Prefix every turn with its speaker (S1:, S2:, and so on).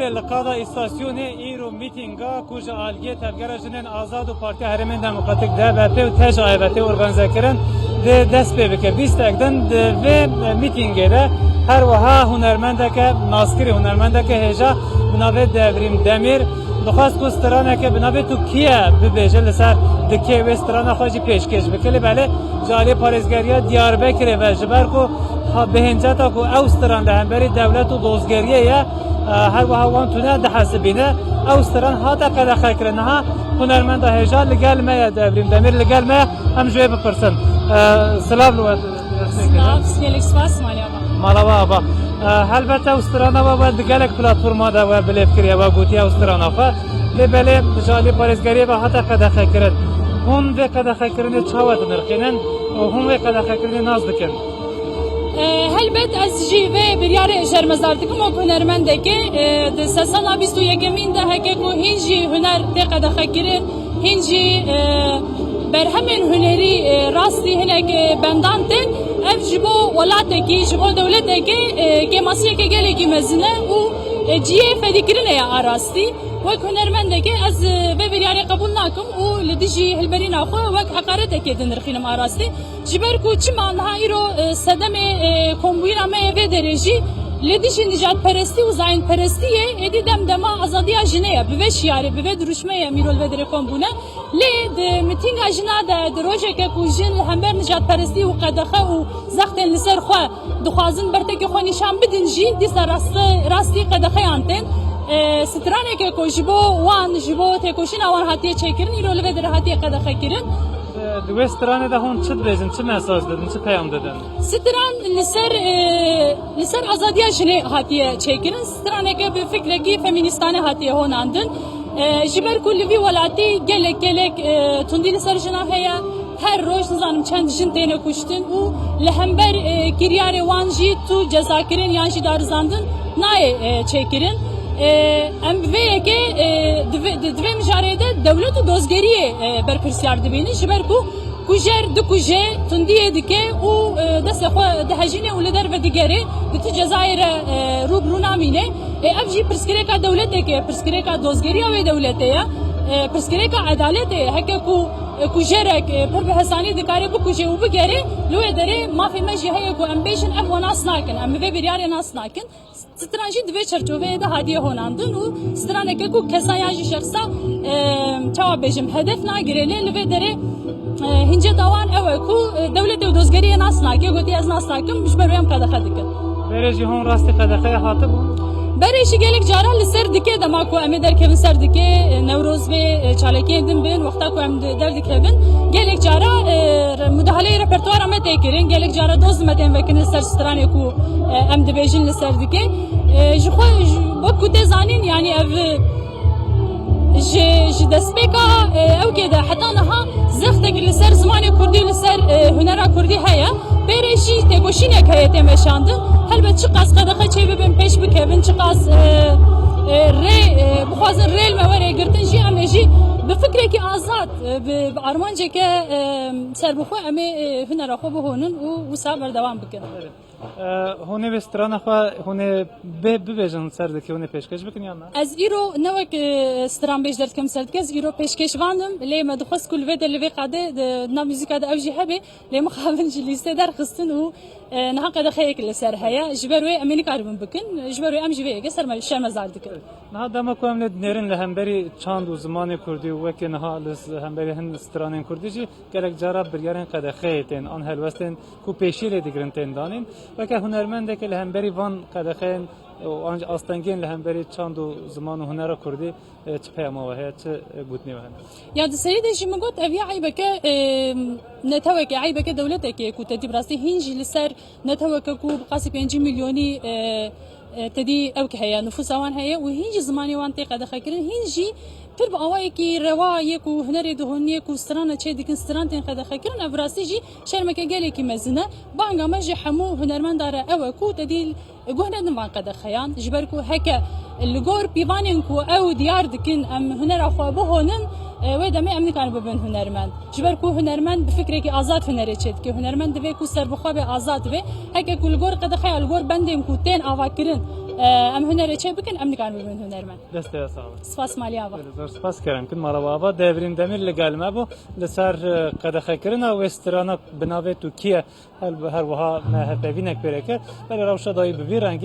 S1: Bike laqada istasyonu İro mitinga kuja algiye tevgerajının Azad u Parti Herimin Demokratik DBP u tej ayveti organize kirin de dest pê bike bîstekdin ve mitingê de her wiha hunermendeke naskirî hunermendeke hêja bi navê Devrim Demîr dixwast ku straneke bi navê Tirkiye bibêje li ser dikê wê strana xwe jî pêşkêş bike lê belê ji aliyê parêzgeriya Diyarbekirê ve ji ber ku bihinceta ku ew stran li hemberî dewlet û dozgeriyê ye her wiha wan tune dihesibîne ew stran hate qedexekirin niha hunermenda hêja li gel me ye Devrim Demîr li gel me ye em ji wê bipirsin. Silav li we
S2: gelek spas
S1: malava aba helbette ew strana we di gelek platforma de we bilêvkiriye we gotiya ew strana xwe lê belê ji aliyê parêzgeriyê ve hate qedexekirin hûn vê qedexekirinê çawa dinirxînin û hûn vê qedexekirinê naz dikin.
S2: Helbet ez jî vê biryarê şermezar dikim û hunermendekê di sesala 21 de heke ku hîn jî huner tê qedexekirin hîn jî berhemên hunerî rastî hinek bendan tên ev ji bo welatekî ji bo dewletekê kêmasiyeke gelekî mezin e û ciyê fedîkirinê ye arastî wek hunermendekê ez vê biryarê qebûl nakim û li dijî hilberîna xwe wek heqaretekê dinirxînim arastî ji ber ku çima niha îro sedemê kombûyîna me ye vê derê jî li dijî nijadperestî û zayînperestiyê êdî demdema azadiya jinê ye bi vê şiyarê bi vê duruşmeyê mîrol vê derê kombûne lê di mîtînga jina de di rojeke ku jin li hember nijadperestî û qedexe û zextên li ser xwe dixwazin bertekê xwe nîşan bidin jî dîsa rastî qedexeyan tên straneke ku ji bo wan ji bo têkoşîna wan hatiye çêkirin îro li vê derê hatiye qedexekirin.
S1: Di wê stranê de hûn çi dibêjin çi mesaj didin çi peyam didin?
S2: Stran li ser azadiya jinê hatiye çêkirin straneke bi fikrekî feministane hatiye honandin ji ber ku li vî welatî gelek tundî li ser jinan heye her roj nizanim çend jin têne kuştin û li hember kiryarê wan jî tu cezakirin yan jî darizandin nayê çêkirin. Em vê yekê di vê mijarê de dewlet û dozgeriyê berpirsiyar dibînin ji ber ku kujer dikuje tundiyê dike û destê xwe dihejîne û li derve digerê di ti cezayê re rûbirû namîne ev jî pirsgirêka dewleteke pirsgirêka dozgeriya wê dewletê ye pirsgirêka edaletê ye heke ku kujerek pir bi hesanî dikare bikuje û bigere li wê derê mafê me jî heye ku em bêjin ev wan nas nakin em bi vê biryarê nas nakin stran jî di vê çerçoveyê de hatiye honandin û straneke ku kesan yan jî şexsa çawa bêjim hedef nagire lê li vê derê hince dawan ew e ku dewletê û dozgeriyê nas nake gotiye ez nas nakim ji ber wê em qedexe dikin.
S1: Berê jî hûn rastî qedexeya hatibûn?
S2: Berê jî gelek cara li ser dikê dema ku em ê derkevin ser dikê Newroz vê çalekiyên din bin wexta ku em derdikevin gelek cara müdahaleyê repertuara me tê kirin gelek cara doz me tên vekin li ser stranê ku em dibêjin li ser dikê ji xwe wek ku tê zanîn yanî ev ji destpêka ew kê de heta niha zextekî li ser zimanê Kurdî li ser hunera Kurdî heye berê jî têkoşînek heye tê meşandin helbet çi qas qedexe çê bibin pêş bikevin çi qas rê bixwazin rêl me werê girtin jî em ê jî bi fikrekî azad bi armanceke serbixwe em ê hunera xwe bihonin û wisa berdewam bikin.
S1: Hûn ê vê strana xwe hûn ê bibêjin ser dikê hûn ê pêşkêş bikin yan ne?
S2: Ez îro ne wek stranbêj derdikim ser dike ez îro pêşkêşvanim lê me dixwest ku li vê de li vê qadê di nav mûzîka de ew jî hebe lê mixabin ji lîstê derxistin û niha qedexeyekê li ser heye ji ber wê em ê nikaribin bikin ji ber wê em jî vê yekê şermezar dikin.
S1: Niha dema ku em lê dinêrin li hemberî çand û zimanê Kurdî û wekê niha li hemberî hin stranên Kurdî jî gelek cara biryarên qedexeyê tên an helwestên ku pêşî lê digirin tên danîn weke hunermendeke li hemberî van qedexeyên û astengên li hemberî çand û ziman û hunera Kurdî çi peyama we heye çi gotînê we hene?
S2: Ya di serî de jî min got ev ya eybeke neteweke eybeke dewletekê ku tedî bi rastî hîn jî li ser neteweke ku bi qasî 5 milyonî tedî ew ki heye nüfusa wan heye û hîn jî zimanê wan tê qedexekirin hîn jî pir bi awayekî rewa yê ku hunerê dihûniyê ku strana çê dikin stran tên qedexekirin ev rastî jî şermeke gelekî mezin e banga me jî hemû hunermenda re ew e ku tedî guh nedin van qedexeyan ji ber ku heke li gor pîvanên ku ew diyar dikin em hunera xwe bihonin wê demê em nikarin bibin hunermend ji ber ku hunermend bi fikrekî azad hunerê çê dike hunermend divê ku serbixwe be azad be heke ku li gor qedexeya li gor bendên ku tên avakirin ام هنر چه بکن ام نگان ببین هنر من
S1: دسته sağ olun.
S2: سپاس مالیا با
S1: زۆر سپاس کەرم کرد ماڵەوابا دەڤرین دەمیر لەگەلمە بوو لەسەر قەدەخەکردنا وێسترانە بناوێت و کیە هەروەها هەپێوینێک پێرەکە بەلێ ڕەوشەدایی ببی ڕەنگی